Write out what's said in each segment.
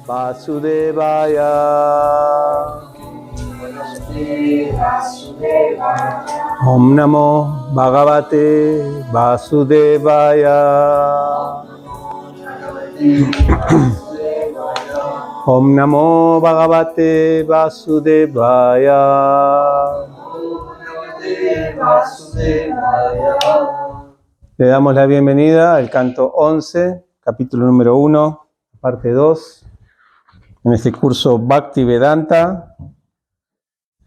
Vasudevaya. Om Namo Bhagavate Vasudevaya. Om Namo Bhagavate Vasudevaya. Le damos la bienvenida al canto 11, capítulo número 1, parte 2, en este curso Bhakti Vedanta.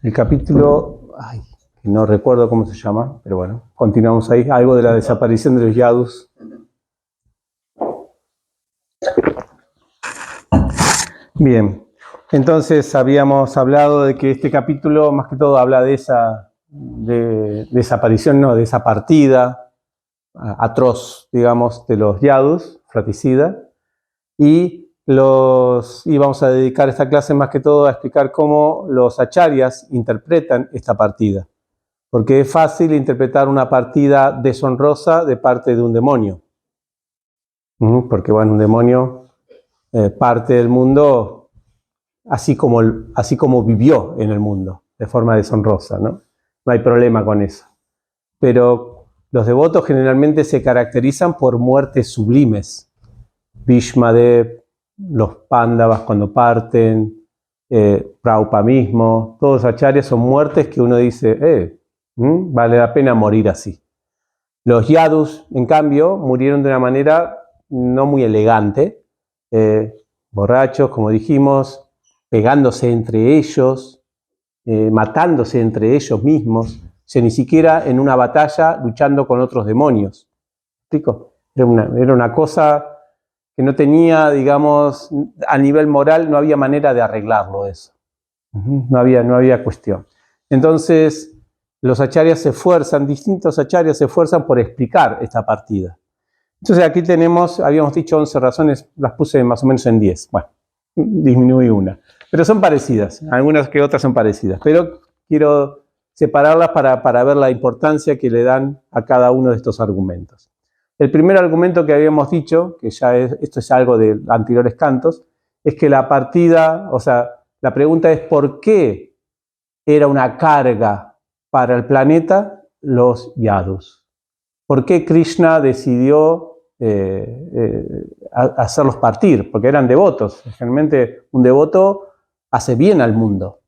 El capítulo, no recuerdo cómo se llama, pero bueno, continuamos ahí, algo de la desaparición de los yadus. Bien, entonces habíamos hablado de que este capítulo más que todo habla de esa aparición, no, de esa partida atroz, digamos, de los yadus, fratricida, y vamos a dedicar esta clase más que todo a explicar cómo los acharyas interpretan esta partida, porque es fácil interpretar una partida deshonrosa de parte de un demonio, porque bueno, un demonio parte del mundo así como vivió en el mundo, de forma deshonrosa, ¿no? No hay problema con eso. Pero los devotos generalmente se caracterizan por muertes sublimes. Bhishmadev, los Pándavas cuando parten, Prabhupada mismo, todos los acharyas son muertes que uno dice, vale la pena morir así. Los yadus, en cambio, murieron de una manera no muy elegante, borrachos, como dijimos, pegándose entre ellos, matándose entre ellos mismos, o sea, ni siquiera en una batalla luchando con otros demonios. ¿Me explico? Era una cosa que no tenía, digamos, a nivel moral, no había manera de arreglarlo eso. No había cuestión. Entonces, los acharyas distintos acharyas se esfuerzan por explicar esta partida. Entonces aquí habíamos dicho 11 razones, las puse más o menos en 10. Bueno, disminuí una. Pero son parecidas, algunas que otras son parecidas. Pero quiero separarlas para ver la importancia que le dan a cada uno de estos argumentos. El primer argumento que habíamos dicho, que esto es algo de anteriores cantos, es que la partida, o sea, la pregunta es ¿por qué era una carga para el planeta los yadus? ¿Por qué Krishna decidió hacerlos partir? Porque eran devotos. Generalmente un devoto hace bien al mundo.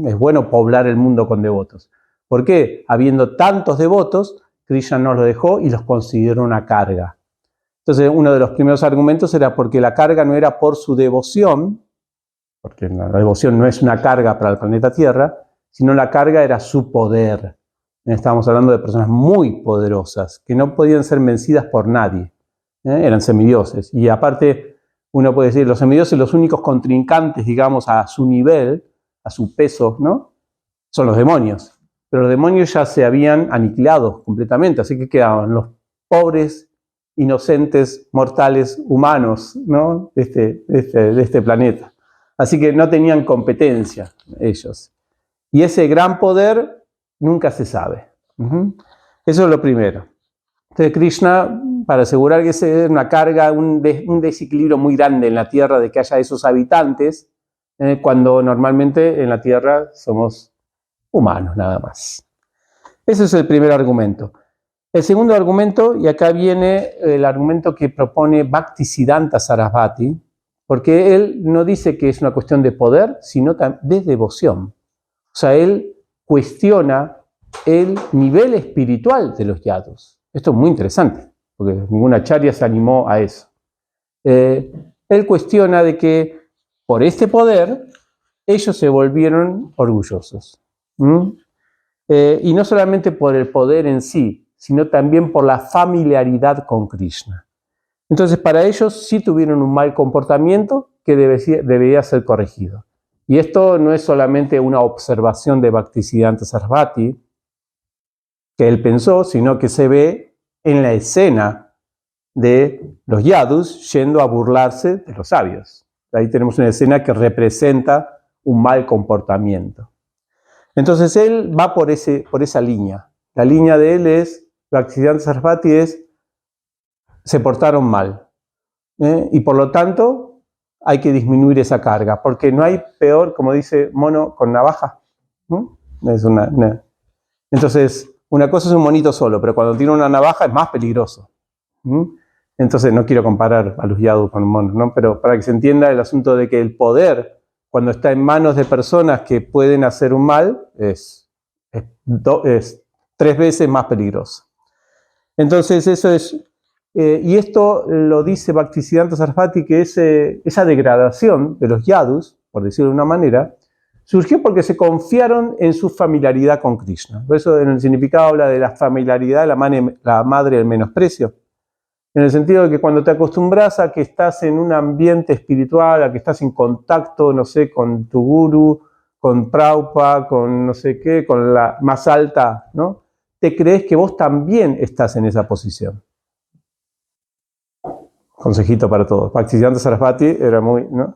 Es bueno poblar el mundo con devotos. ¿Por qué? Habiendo tantos devotos, Krishna nos lo dejó y los consideró una carga. Entonces, uno de los primeros argumentos era porque la carga no era por su devoción, porque la devoción no es una carga para el planeta Tierra, sino la carga era su poder. Estábamos hablando de personas muy poderosas, que no podían ser vencidas por nadie. Eran semidioses. Y aparte, uno puede decir, los semidioses, los únicos contrincantes, digamos, a su nivel, a su peso, ¿no? Son los demonios. Pero los demonios ya se habían aniquilado completamente, así que quedaban los pobres, inocentes, mortales, humanos, ¿no? de este planeta. Así que no tenían competencia ellos. Y ese gran poder nunca se sabe. Eso es lo primero. Entonces Krishna, para asegurar que sea una carga, un desequilibrio muy grande en la Tierra de que haya esos habitantes, cuando normalmente en la Tierra somos humanos nada más. Ese es el primer argumento. El segundo argumento, y acá viene el argumento que propone Bhaktisiddhanta Sarasvati, porque él no dice que es una cuestión de poder, sino de devoción. O sea, él cuestiona el nivel espiritual de los yadus. Esto es muy interesante, porque ninguna acharya se animó a eso. Él cuestiona de que por este poder ellos se volvieron orgullosos. Y no solamente por el poder en sí, sino también por la familiaridad con Krishna. Entonces, para ellos sí tuvieron un mal comportamiento que debería ser corregido. Y esto no es solamente una observación de Bhaktisiddhanta Sarasvati, que él pensó, sino que se ve en la escena de los yadus yendo a burlarse de los sabios. Ahí tenemos una escena que representa un mal comportamiento. Entonces él va por esa línea. La línea de él es, Bhaktisiddhanta Sarasvati se portaron mal. Y por lo tanto, hay que disminuir esa carga, porque no hay peor, como dice, mono con navaja. Entonces, una cosa es un monito solo, pero cuando tiene una navaja es más peligroso. Entonces, no quiero comparar a los yadus con monos, ¿no? Pero para que se entienda el asunto de que el poder, cuando está en manos de personas que pueden hacer un mal, es 3 veces más peligroso. Entonces, eso es... y esto lo dice Bhaktisiddhanta Sarasvati, que esa degradación de los yadus, por decirlo de una manera, surgió porque se confiaron en su familiaridad con Krishna. Por eso en el significado habla de la familiaridad, la madre del menosprecio. En el sentido de que cuando te acostumbras a que estás en un ambiente espiritual, a que estás en contacto, no sé, con tu guru, con Prabhupada, con no sé qué, con la más alta, ¿no? Te crees que vos también estás en esa posición. Consejito para todos. Bhaktisiddhanta Sarasvati era muy, ¿no?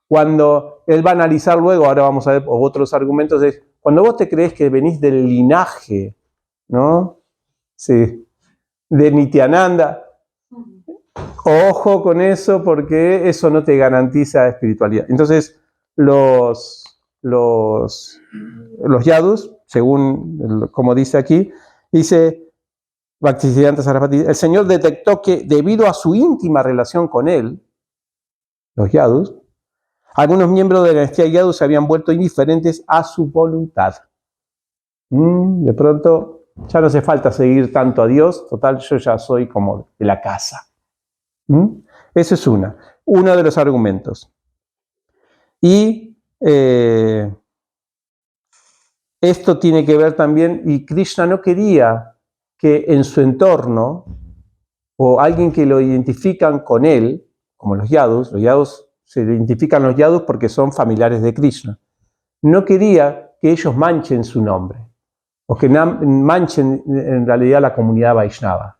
Cuando él va a analizar luego, ahora vamos a ver otros argumentos, es cuando vos te crees que venís del linaje, ¿no? Sí, de Nityananda. Ojo con eso, porque eso no te garantiza espiritualidad. Entonces, los yadus, según como dice aquí, dice Bhaktisiddhanta Sarasvati, el Señor detectó que debido a su íntima relación con él, los yadus, algunos miembros de la dinastía yadu se habían vuelto indiferentes a su voluntad. De pronto, ya no hace falta seguir tanto a Dios, total, yo ya soy como de la casa. Ese es uno de los argumentos. Y esto tiene que ver también, y Krishna no quería que en su entorno, o alguien que lo identifican con él, como los yadus se identifican los yadus porque son familiares de Krishna, no quería que ellos manchen su nombre, o que manchen en realidad la comunidad Vaishnava,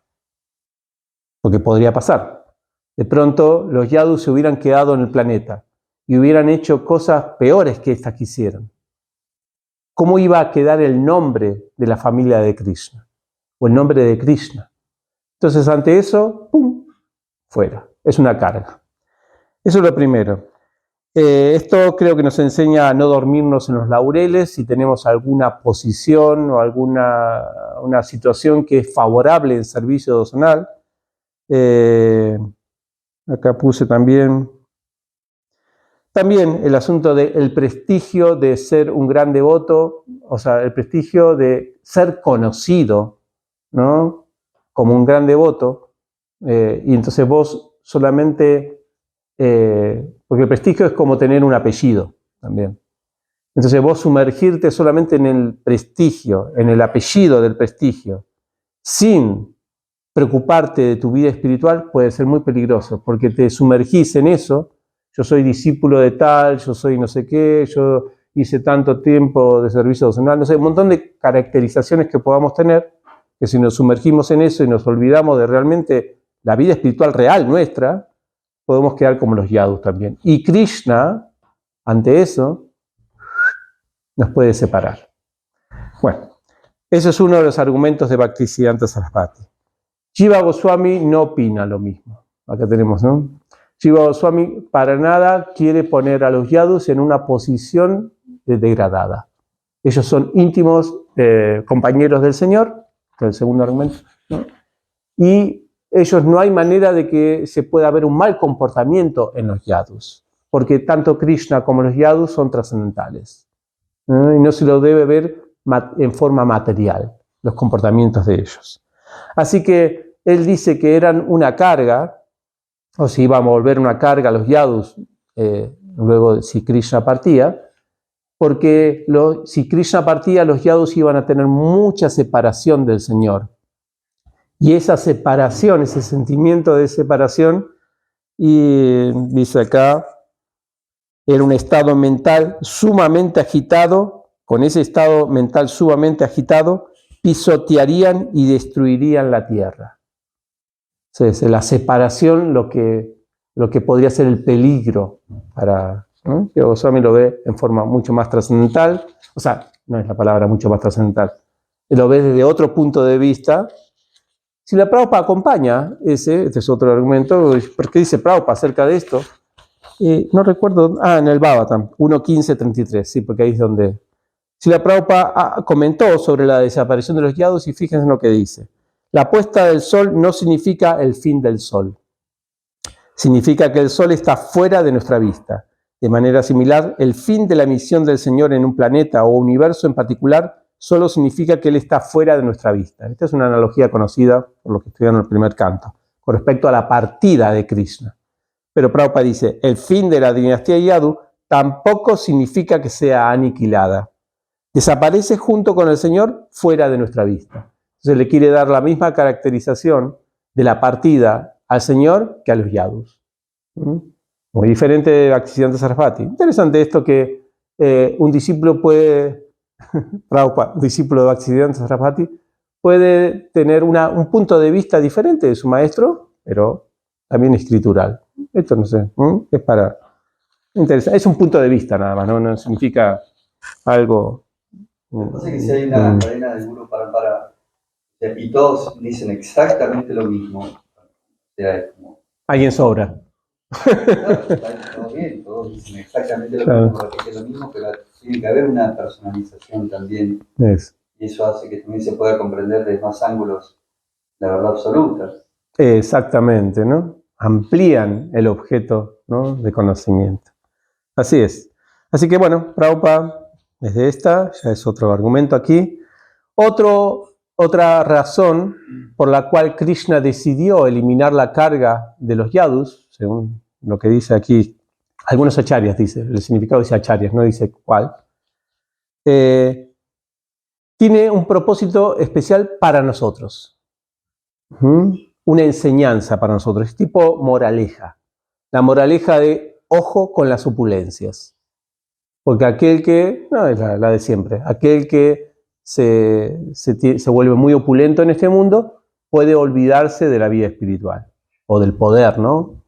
porque podría pasar. De pronto los yadus se hubieran quedado en el planeta y hubieran hecho cosas peores que estas que hicieron. ¿Cómo iba a quedar el nombre de la familia de Krishna? O el nombre de Krishna. Entonces, ante eso, ¡pum!, fuera. Es una carga. Eso es lo primero. Esto creo que nos enseña a no dormirnos en los laureles si tenemos alguna posición o una situación que es favorable en servicio devocional. Acá puse también el asunto del prestigio de ser un gran devoto, o sea, el prestigio de ser conocido, ¿no?, como un gran devoto, y entonces vos solamente, porque el prestigio es como tener un apellido también. Entonces vos sumergirte solamente en el prestigio, en el apellido del prestigio, sin preocuparte de tu vida espiritual, puede ser muy peligroso, porque te sumergís en eso. Yo soy discípulo de tal, yo soy no sé qué, yo hice tanto tiempo de servicio devocional, no sé, un montón de caracterizaciones que podamos tener, que si nos sumergimos en eso y nos olvidamos de realmente la vida espiritual real nuestra, podemos quedar como los yadus también. Y Krishna, ante eso, nos puede separar. Bueno, eso es uno de los argumentos de Bhaktisiddhanta Sarasvati. Jiva Goswami no opina lo mismo. Acá tenemos, ¿no? Jiva Goswami para nada quiere poner a los yadus en una posición degradada. Ellos son íntimos compañeros del Señor, que es el segundo argumento, ¿no? Y ellos no hay manera de que se pueda ver un mal comportamiento en los yadus, porque tanto Krishna como los yadus son trascendentales, ¿no? Y no se lo debe ver en forma material, los comportamientos de ellos. Así que él dice que eran una carga, o si iban a volver una carga a los yadus, luego si Krishna partía, porque si Krishna partía, los yadus iban a tener mucha separación del Señor. Y esa separación, ese sentimiento de separación, y dice acá, era un estado mental sumamente agitado. Con ese estado mental sumamente agitado, pisotearían y destruirían la tierra. Entonces, la separación, lo que podría ser el peligro para, ¿no? Que Goswami lo ve en forma mucho más trascendental, o sea, no es la palabra mucho más trascendental, lo ve desde otro punto de vista. Srila Prabhupada acompaña este es otro argumento, ¿por qué dice Prabhupada acerca de esto? no recuerdo, en el Bhagavatam, 1.15.33, sí, porque ahí es donde Srila Prabhupada comentó sobre la desaparición de los yadus y fíjense en lo que dice. La puesta del sol no significa el fin del sol. Significa que el sol está fuera de nuestra vista. De manera similar, el fin de la misión del Señor en un planeta o universo en particular solo significa que Él está fuera de nuestra vista. Esta es una analogía conocida por los que estudiaron el primer canto, con respecto a la partida de Krishna. Pero Prabhupada dice, el fin de la dinastía Yadu tampoco significa que sea aniquilada. Desaparece junto con el Señor fuera de nuestra vista. Entonces le quiere dar la misma caracterización de la partida al Señor que a los Yadus. Muy diferente de Bhaktisiddhanta Sarasvati. Interesante esto que un discípulo puede, Prabhupada, un discípulo de Bhaktisiddhanta Sarasvati, puede tener un punto de vista diferente de su maestro, pero también escritural. Esto no sé, es para interesante. Es un punto de vista nada más, no significa algo. Lo que pasa es que si hay una cadena de Guru Parampara y todos dicen exactamente lo mismo, o sea, es como... Alguien sobra. Claro, está todo bien, todos dicen exactamente lo mismo, repiten lo mismo, pero tiene que haber una personalización también. Y eso hace que también se pueda comprender desde más ángulos la verdad absoluta. Exactamente, ¿no? Amplían el objeto, ¿no?, de conocimiento. Así es. Así que bueno, Prabhupada, desde esta, ya es otro argumento aquí. Otra razón por la cual Krishna decidió eliminar la carga de los yadus, según lo que dice aquí, algunos acharyas dice, el significado dice acharyas, no dice cuál, tiene un propósito especial para nosotros. Una enseñanza para nosotros, es tipo moraleja. La moraleja de ojo con las opulencias. Porque aquel que, no es la de siempre, aquel que se vuelve muy opulento en este mundo puede olvidarse de la vida espiritual o del poder, ¿no?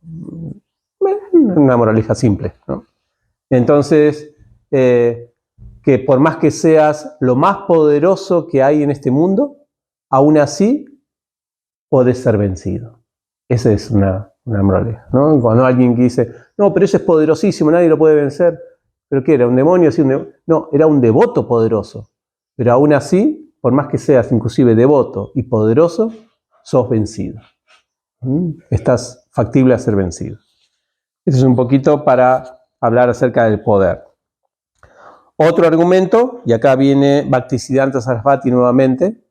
Una moraleja simple, ¿no? Entonces, que por más que seas lo más poderoso que hay en este mundo, aún así podés ser vencido. Esa es una moraleja, ¿no? Cuando alguien dice, no, pero ese es poderosísimo, nadie lo puede vencer. ¿Pero qué era? ¿Un demonio? Sí, no, era un devoto poderoso. Pero aún así, por más que seas inclusive devoto y poderoso, sos vencido. Estás factible a ser vencido. Eso es un poquito para hablar acerca del poder. Otro argumento, y acá viene Bhaktisiddhanta Sarasvati nuevamente,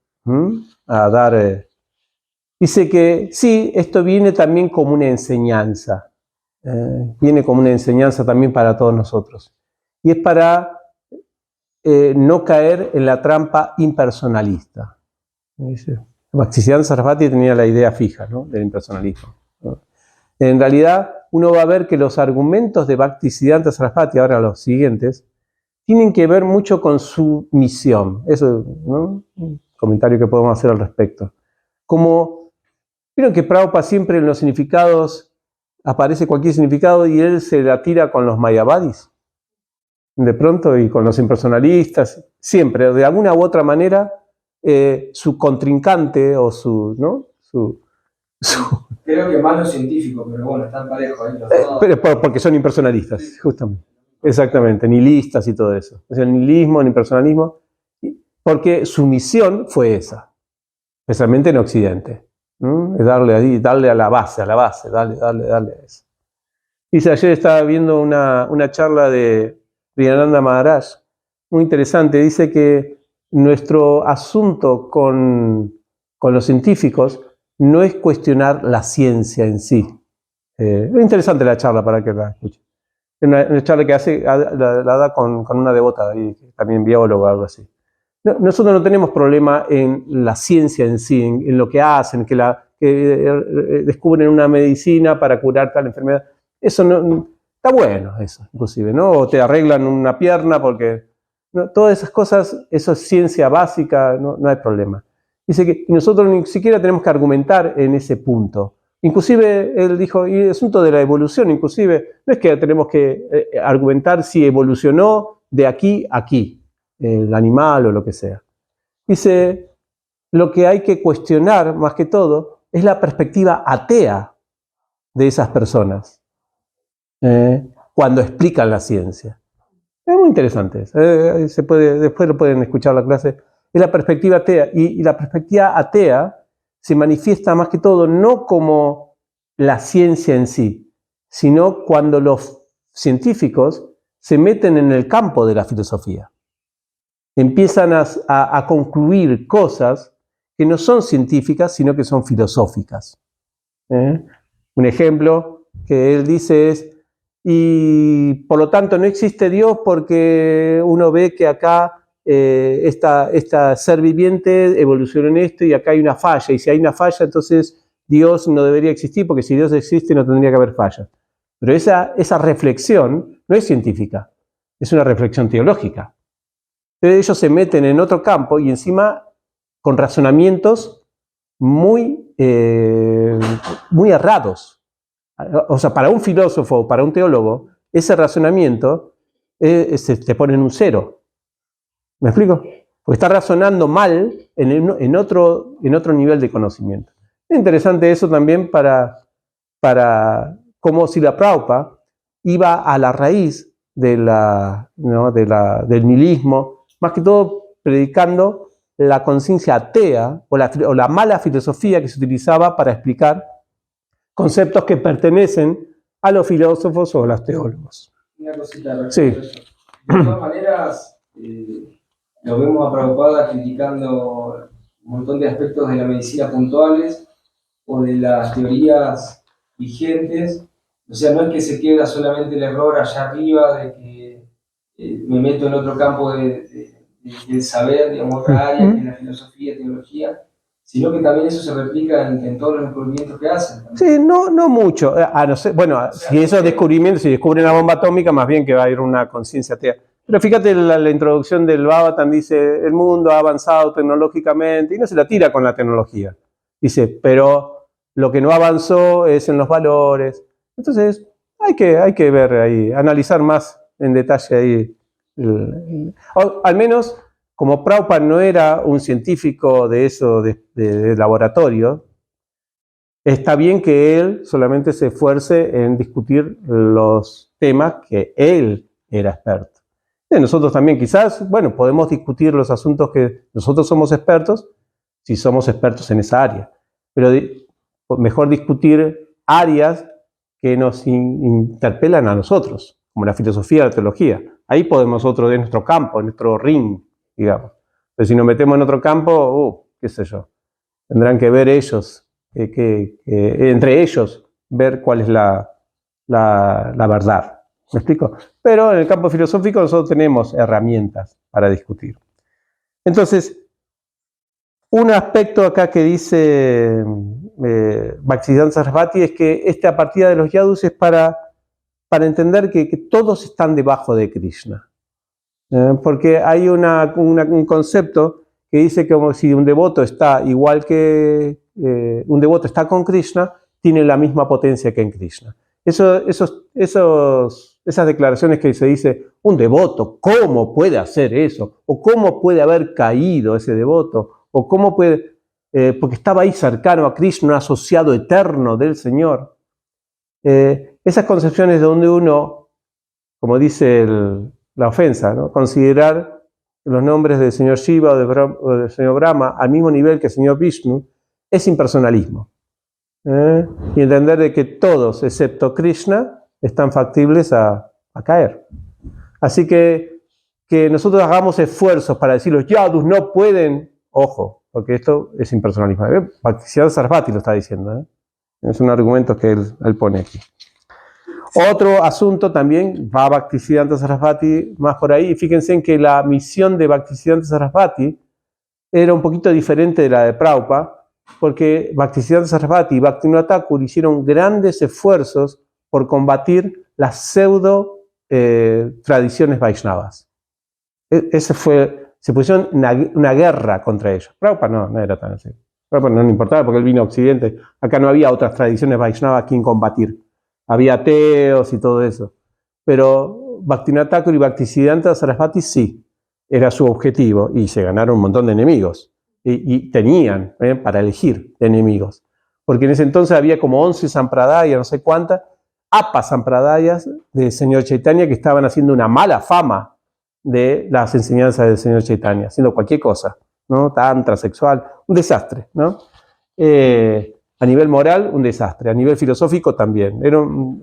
a dar... dice que sí, esto viene también como una enseñanza. Viene como una enseñanza también para todos nosotros. Y es para no caer en la trampa impersonalista. Bhaktisiddhanta Sarasvati tenía la idea fija, ¿no?, del impersonalismo, ¿no? En realidad, uno va a ver que los argumentos de Bhaktisiddhanta Sarasvati, ahora los siguientes, tienen que ver mucho con su misión. Eso, ¿no?, un comentario que podemos hacer al respecto. Como, vieron que Prabhupada siempre en los significados aparece cualquier significado y él se la tira con los mayavadis. De pronto, y con los impersonalistas, siempre, de alguna u otra manera, su contrincante o su Creo que más los científicos, pero bueno, están parejos. Pero porque son impersonalistas, justamente. Exactamente, nihilistas y todo eso. Es el nihilismo, el impersonalismo, porque su misión fue esa, especialmente en Occidente. Es darle a la base, darle a eso. Dice, ayer estaba viendo una charla de Priyananda Maharaj, muy interesante. Dice que nuestro asunto con los científicos no es cuestionar la ciencia en sí. Es interesante la charla para que la escuchen. Es una charla que la da con una devota, y también bióloga o algo así. Nosotros no tenemos problema en la ciencia en sí, en lo que hacen, que descubren una medicina para curar tal enfermedad. Eso no está bueno, eso, inclusive, ¿no? O te arreglan una pierna porque... ¿no? Todas esas cosas, eso es ciencia básica, no hay problema. Dice que nosotros ni siquiera tenemos que argumentar en ese punto. Inclusive, él dijo, y el asunto de la evolución, inclusive, no es que tenemos que argumentar si evolucionó de aquí a aquí, el animal o lo que sea. Dice, lo que hay que cuestionar, más que todo, es la perspectiva atea de esas personas. cuando explican la ciencia. Es muy interesante. Después lo pueden escuchar en la clase. Es la perspectiva atea. Y la perspectiva atea se manifiesta más que todo no como la ciencia en sí, sino cuando los científicos se meten en el campo de la filosofía. Empiezan a concluir cosas que no son científicas, sino que son filosóficas. Un ejemplo que él dice es, y por lo tanto no existe Dios porque uno ve que acá esta ser viviente evolucionó en esto y acá hay una falla, y si hay una falla entonces Dios no debería existir, porque si Dios existe no tendría que haber fallas. Pero esa reflexión no es científica, es una reflexión teológica. Entonces ellos se meten en otro campo y encima con razonamientos muy errados. O sea, para un filósofo o para un teólogo, ese razonamiento te pone en un 0. ¿Me explico? Porque está razonando mal en otro nivel de conocimiento. Es interesante eso también para cómo Srila Prabhupada iba a la raíz del nihilismo, más que todo predicando la conciencia atea o la mala filosofía que se utilizaba para explicar conceptos que pertenecen a los filósofos o a los teólogos. Una cosita. Sí. De todas maneras, lo vemos a Prabhupada criticando un montón de aspectos de la medicina puntuales o de las teorías vigentes. O sea, no es que se queda solamente el error allá arriba de que me meto en otro campo del saber, digamos, otra área, que es la filosofía, teología, sino que también eso se replica en todos los descubrimientos que hacen. Sí, no mucho. No sé, bueno, o sea, si esos descubrimientos, si descubren la bomba atómica, más bien que va a ir una conciencia atea. Pero fíjate, la introducción del Bhagavatam dice, el mundo ha avanzado tecnológicamente, y no se la tira con la tecnología. Dice, pero lo que no avanzó es en los valores. Entonces, hay que ver ahí, analizar más en detalle ahí. Al menos, como Prabhupada no era un científico de eso, de laboratorio, está bien que él solamente se esfuerce en discutir los temas que él era experto. Y nosotros también quizás, bueno, podemos discutir los asuntos que nosotros somos expertos, si somos expertos en esa área. Pero mejor discutir áreas que nos interpelan a nosotros, como la filosofía, la teología. Ahí podemos nosotros, en nuestro campo, en nuestro ring, digamos. Pero si nos metemos en otro campo, qué sé yo, tendrán que ver ellos, entre ellos, ver cuál es la verdad. ¿Me explico? Pero en el campo filosófico nosotros tenemos herramientas para discutir. Entonces, un aspecto acá que dice Bhaktisiddhanta Sarasvati es que esta partida de los yadus es para entender que todos están debajo de Krishna. Porque hay un concepto que dice que como si un devoto está igual que un devoto está con Krishna, tiene la misma potencia que en Krishna. Esas declaraciones que se dice, un devoto, ¿cómo puede hacer eso? ¿O cómo puede haber caído ese devoto? ¿O cómo puede...? Porque estaba ahí cercano a Krishna, un asociado eterno del Señor. Esas concepciones donde uno, como dice la ofensa, ¿no? Considerar los nombres del señor Shiva o del señor Brahma al mismo nivel que el señor Vishnu, es impersonalismo. Y entender de que todos, excepto Krishna, están factibles a caer. Así que nosotros hagamos esfuerzos para decir los yadus no pueden, ojo, porque esto es impersonalismo. Bhaktisiddhanta Sarasvati lo está diciendo. Es un argumento que él pone aquí. Otro asunto también, va Bhaktisiddhanta Sarasvati más por ahí, y fíjense en que la misión de Bhaktisiddhanta Sarasvati era un poquito diferente de la de Prabhupada, porque Bhaktisiddhanta Sarasvati y Bhaktivinoda Thakur hicieron grandes esfuerzos por combatir las pseudo tradiciones Vaishnavas. Se pusieron una guerra contra ellos. Prabhupada no era tan así. Prabhupada no importaba porque él vino a Occidente. Acá no había otras tradiciones Vaishnavas a quien combatir. Había ateos y todo eso. Pero Bhaktivinoda Thakur y Bhaktisiddhanta Sarasvati sí, era su objetivo y se ganaron un montón de enemigos. Y tenían para elegir enemigos. Porque en ese entonces había como 11 sampradayas, no sé cuántas. Apa Sampradayas del señor Chaitanya, que estaban haciendo una mala fama de las enseñanzas del señor Chaitanya, haciendo cualquier cosa, ¿no? Tantra, sexual, un desastre, ¿no? A nivel moral, un desastre. A nivel filosófico, también.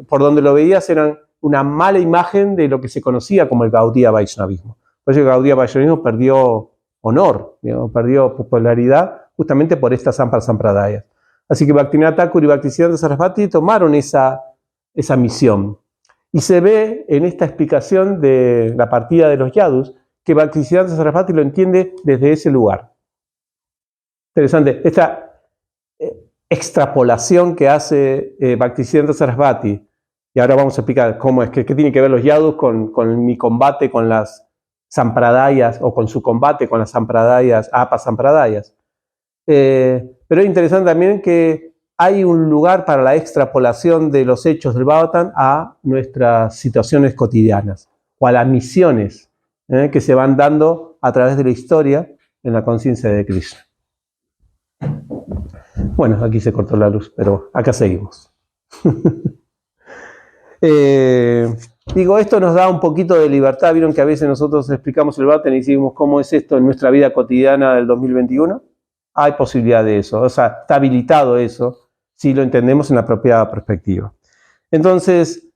Por donde lo veías, eran una mala imagen de lo que se conocía como el Gaudiya Vaishnavismo. Por eso el Gaudiya Vaishnavismo perdió honor, digamos, perdió popularidad justamente por estas Sampradayas. Así que Bhaktivinoda Thakur y Bhaktisiddhanta Sarasvati tomaron esa misión. Y se ve en esta explicación de la partida de los Yadus que Bhaktisiddhanta Sarasvati lo entiende desde ese lugar. Interesante. Esta extrapolación que hace Bhaktisiddhanta Sarasvati, y ahora vamos a explicar cómo es, qué tiene que ver los Yadus con mi combate con las Sampradayas, o con su combate con las Sampradayas, Apa Sampradayas. Pero es interesante también que hay un lugar para la extrapolación de los hechos del Bhagavatam a nuestras situaciones cotidianas, o a las misiones que se van dando a través de la historia en la conciencia de Krishna. Bueno, aquí se cortó la luz, pero acá seguimos. Digo, esto nos da un poquito de libertad. Vieron que a veces nosotros explicamos el Bhagavatam y decimos cómo es esto en nuestra vida cotidiana del 2021. Hay posibilidad de eso, o sea, está habilitado eso, si lo entendemos en la apropiada perspectiva. Entonces,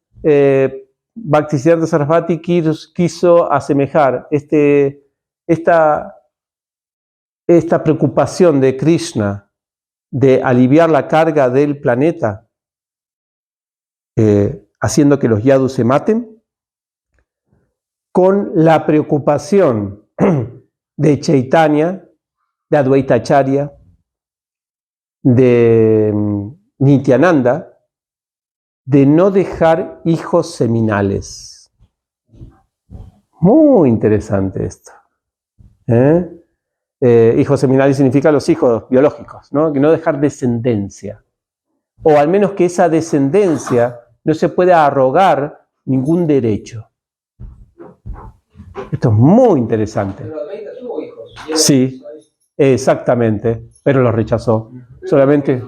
Bhaktisiddhanta Sarasvati quiso asemejar esta preocupación de Krishna de aliviar la carga del planeta, haciendo que los yadus se maten, con la preocupación de Chaitanya, de Advaita Acharya, de Nityananda, de no dejar hijos seminales. Muy interesante esto. Hijos seminales significa los hijos biológicos, ¿no? Que no dejar descendencia. O al menos que esa descendencia no se pueda arrogar ningún derecho. Esto es muy interesante. Pero Advaita tuvo hijos. Sí, exactamente, pero los rechazó. Solamente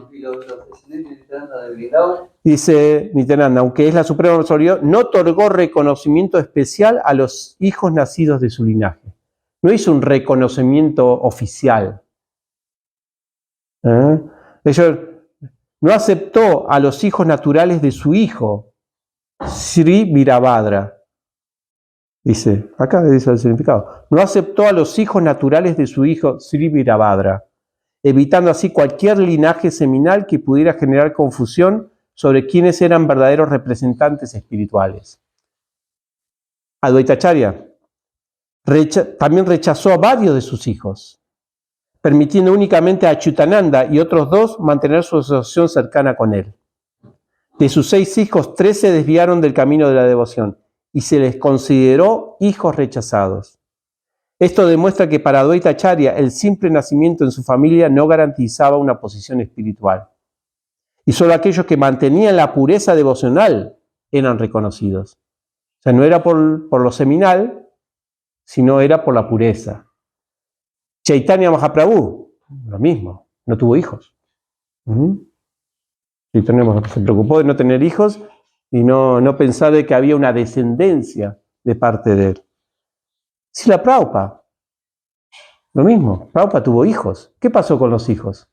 dice Nityananda, aunque es la suprema personalidad, no otorgó reconocimiento especial a los hijos nacidos de su linaje. No hizo un reconocimiento oficial. Ellos no aceptó a los hijos naturales de su hijo, Sri Virabhadra. Dice, acá dice el significado. No aceptó a los hijos naturales de su hijo Sri Virabhadra, evitando así cualquier linaje seminal que pudiera generar confusión sobre quiénes eran verdaderos representantes espirituales. Advaita Acharya también rechazó a varios de sus hijos, permitiendo únicamente a Achyutananda y otros 2 mantener su asociación cercana con él. De sus 6 hijos, 3 se desviaron del camino de la devoción y se les consideró hijos rechazados. Esto demuestra que para Advaita Acharya el simple nacimiento en su familia no garantizaba una posición espiritual. Y solo aquellos que mantenían la pureza devocional eran reconocidos. O sea, no era por lo seminal, sino era por la pureza. Chaitanya Mahaprabhu, lo mismo, no tuvo hijos. Chaitanya Mahaprabhu se preocupó de no tener hijos y no pensar de que había una descendencia de parte de él. Srila Prabhupada, lo mismo, Prabhupada tuvo hijos. ¿Qué pasó con los hijos?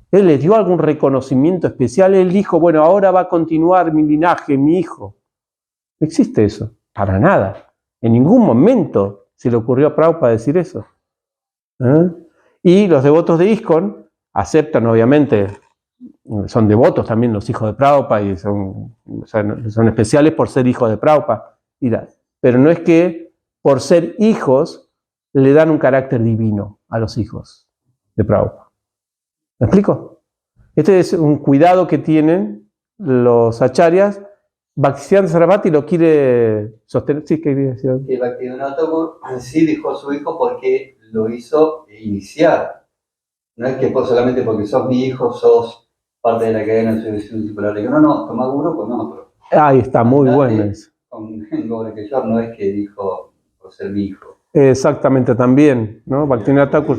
¿Él les dio algún reconocimiento especial? Él dijo, bueno, ahora va a continuar mi linaje, mi hijo. No existe eso, para nada. En ningún momento se le ocurrió a Prabhupada decir eso. Y los devotos de ISKCON aceptan, obviamente, son devotos también los hijos de Prabhupada y son especiales por ser hijos de Prabhupada. Pero no es que por ser hijos le dan un carácter divino a los hijos de Prabhupada. ¿Me explico? Este es un cuidado que tienen los acharyas. Bhaktisiddhanta Sarasvati lo quiere sostener. Sí, ¿qué quería decir? Que Bhaktivinoda Thakur sí dijo a su hijo porque lo hizo iniciar. No es que solamente porque sos mi hijo, sos parte de la cadena de sucesión discipular. No, toma guru con otro. Ahí está, muy bueno eso. Con Gorakeshwar no es que dijo por ser mi hijo. Exactamente, también, ¿no? Bhaktivinoda Thakur.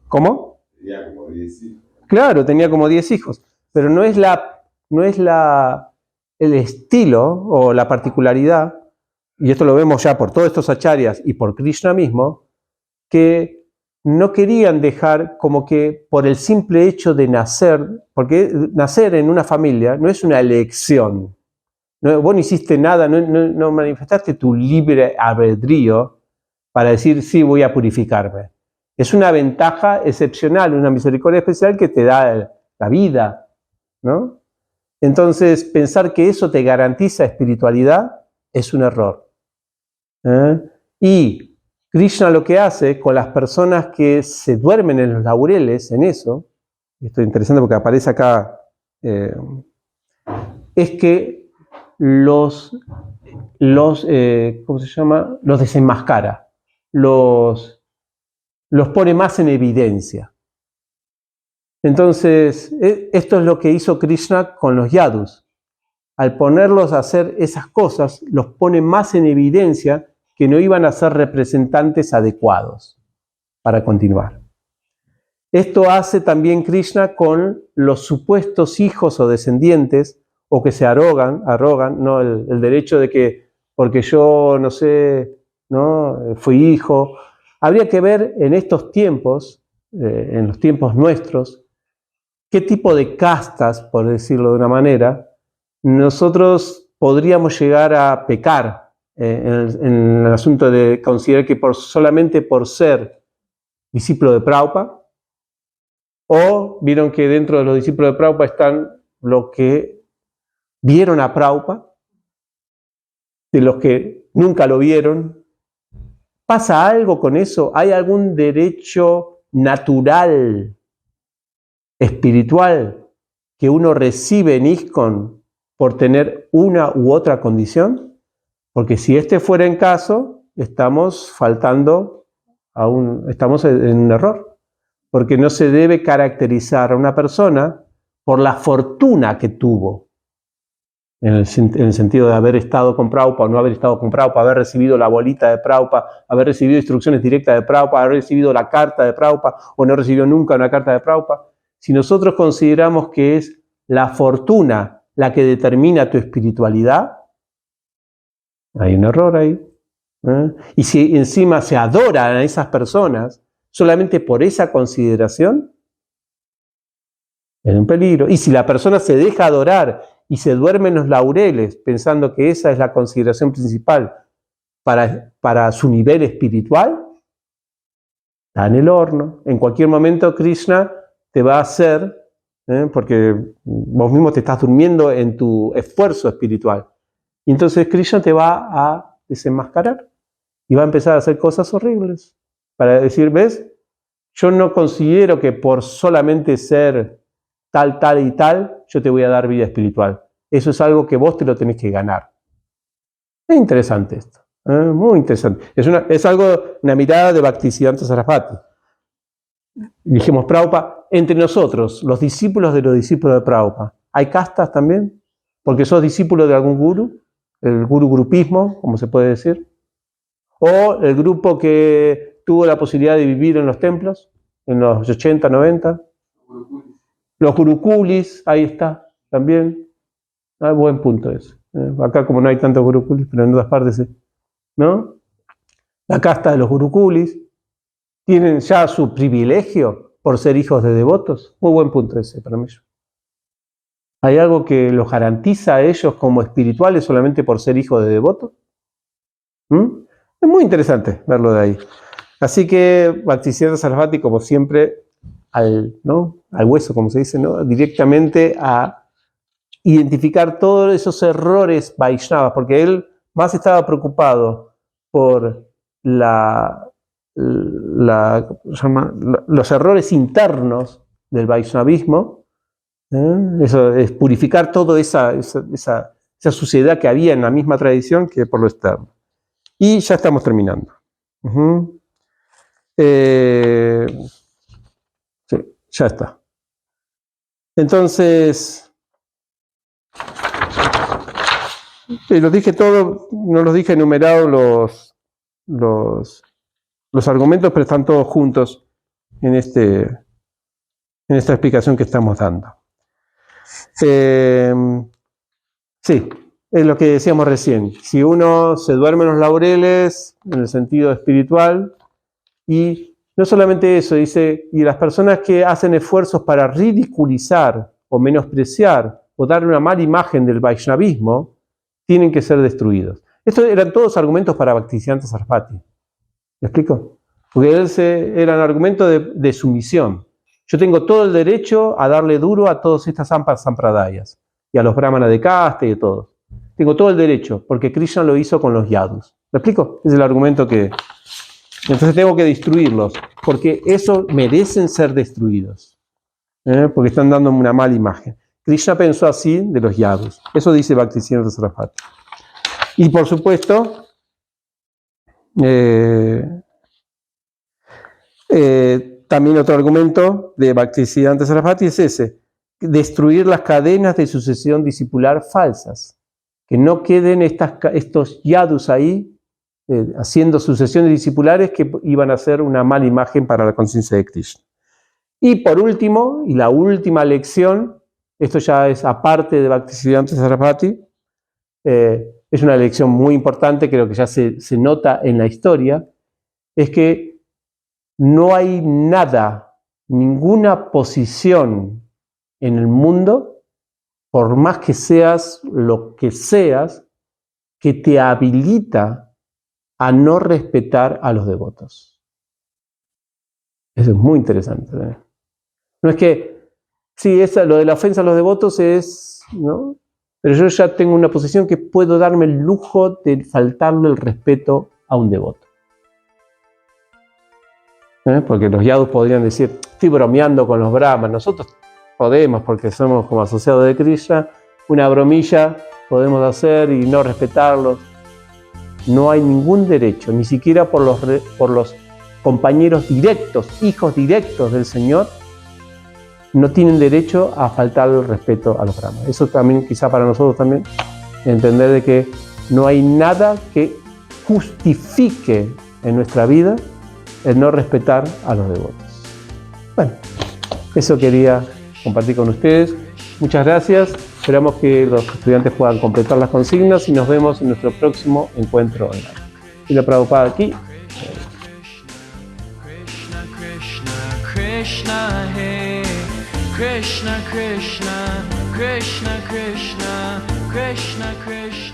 ¿Cómo? Tenía como 10 hijos. Claro, tenía como 10 hijos. Pero no es la el estilo o la particularidad, y esto lo vemos ya por todos estos acharyas y por Krishna mismo, que no querían dejar como que por el simple hecho de nacer, porque nacer en una familia no es una elección. Vos no hiciste nada, no manifestaste tu libre albedrío para decir, sí, voy a purificarme. Es una ventaja excepcional, una misericordia especial que te da la vida, ¿no? Entonces, pensar que eso te garantiza espiritualidad es un error. Y Krishna lo que hace con las personas que se duermen en los laureles, en eso, esto es interesante porque aparece acá, es que los ¿cómo se llama? Los desenmascara, los pone más en evidencia. Entonces, esto es lo que hizo Krishna con los yadus. Al ponerlos a hacer esas cosas, los pone más en evidencia que no iban a ser representantes adecuados para continuar. Esto hace también Krishna con los supuestos hijos o descendientes, o que se arrogan, ¿no? el derecho de que, porque yo, no sé, ¿no? Fui hijo. Habría que ver en estos tiempos, en los tiempos nuestros, qué tipo de castas, por decirlo de una manera, nosotros podríamos llegar a pecar en el asunto de considerar que solamente por ser discípulo de Prabhupada, o vieron que dentro de los discípulos de Prabhupada están los que vieron a Prabhupada, de los que nunca lo vieron. ¿Pasa algo con eso? ¿Hay algún derecho natural, espiritual, que uno recibe en ISKCON por tener una u otra condición? Porque si este fuera el caso, estamos en un error. Porque no se debe caracterizar a una persona por la fortuna que tuvo, en el sentido de haber estado con Prabhupada o no haber estado con Prabhupada, haber recibido la bolita de Prabhupada, haber recibido instrucciones directas de Prabhupada, haber recibido la carta de Prabhupada o no recibió nunca una carta de Prabhupada. Si nosotros consideramos que es la fortuna la que determina tu espiritualidad, hay un error ahí. Y si encima se adoran a esas personas solamente por esa consideración, es un peligro. Y si la persona se deja adorar y se duerme en los laureles pensando que esa es la consideración principal para su nivel espiritual, está en el horno. En cualquier momento Krishna te va a hacer, porque vos mismo te estás durmiendo en tu esfuerzo espiritual. Y entonces Krishna te va a desenmascarar y va a empezar a hacer cosas horribles. Para decir, ¿ves? Yo no considero que por solamente ser tal, tal y tal, yo te voy a dar vida espiritual. Eso es algo que vos te lo tenés que ganar. Es interesante esto, muy interesante. Es una mirada de Bhaktisiddhanta Sarasvati. Dijimos, Prabhupada, entre nosotros, los discípulos de los discípulos de Prabhupada, ¿hay castas también? Porque sos discípulo de algún guru, el guru grupismo, como se puede decir, o el grupo que tuvo la posibilidad de vivir en los templos, en los 80, 90. Los gurukulis, ahí está, también. Buen punto ese. Acá como no hay tantos gurukulis, pero en otras partes sí. ¿No? La casta de los gurukulis tienen ya su privilegio por ser hijos de devotos. Muy buen punto ese para mí. ¿Hay algo que los garantiza a ellos como espirituales solamente por ser hijos de devotos? Es muy interesante verlo de ahí. Así que Bhaktisiddhanta Sarasvati, como siempre, al hueso, como se dice, ¿no? Directamente a identificar todos esos errores Vaishnavas, porque él más estaba preocupado por los errores internos del Vaishnavismo, eso es purificar toda esa suciedad que había en la misma tradición que por lo externo. Y ya estamos terminando. Sí, ya está. Entonces, los dije todo, no los dije enumerados los argumentos, pero están todos juntos en esta explicación que estamos dando. Sí, es lo que decíamos recién. Si uno se duerme en los laureles, en el sentido espiritual, y no solamente eso, dice, y las personas que hacen esfuerzos para ridiculizar o menospreciar o dar una mala imagen del Vaishnavismo, tienen que ser destruidos. Estos eran todos argumentos para Bhaktisiddhanta Sarasvati. ¿Me explico? Porque eran argumentos de sumisión. Yo tengo todo el derecho a darle duro a todas estas sampradayas y a los brahmanas de caste y a todos. Tengo todo el derecho, porque Krishna lo hizo con los yadus. ¿Me explico? Es el argumento que... Entonces tengo que destruirlos, porque esos merecen ser destruidos, porque están dando una mala imagen. Krishna pensó así de los yadus. Eso dice Bhaktisiddhanta Sarasvati. Y por supuesto, también otro argumento de Bhaktisiddhanta Sarasvati es ese: destruir las cadenas de sucesión discipular falsas, que no queden estos yadus ahí haciendo sucesiones discipulares que iban a ser una mala imagen para la conciencia de Krishna. Y por último, y la última lección, esto ya es aparte de Bhaktisiddhanta Sarasvati, es una lección muy importante, creo que ya se nota en la historia, es que no hay nada, ninguna posición en el mundo, por más que seas lo que seas, que te habilita a no respetar a los devotos. Eso es muy interesante. No es que, sí, lo de la ofensa a los devotos es, ¿no? Pero yo ya tengo una posición que puedo darme el lujo de faltarle el respeto a un devoto. Porque los yadus podrían decir, estoy bromeando con los brahmanes. Nosotros podemos, porque somos como asociados de Krishna, una bromilla podemos hacer y no respetarlos. No hay ningún derecho, ni siquiera por los compañeros directos, hijos directos del Señor, no tienen derecho a faltar el respeto a los brahmanes. Eso también, quizá para nosotros también, entender de que no hay nada que justifique en nuestra vida el no respetar a los devotos. Bueno, eso quería compartir con ustedes. Muchas gracias. Esperamos que los estudiantes puedan completar las consignas y nos vemos en nuestro próximo encuentro online. Y la Prabhupada aquí. Krishna Krishna Krishna Hey Krishna Krishna Krishna Krishna Krishna Krishna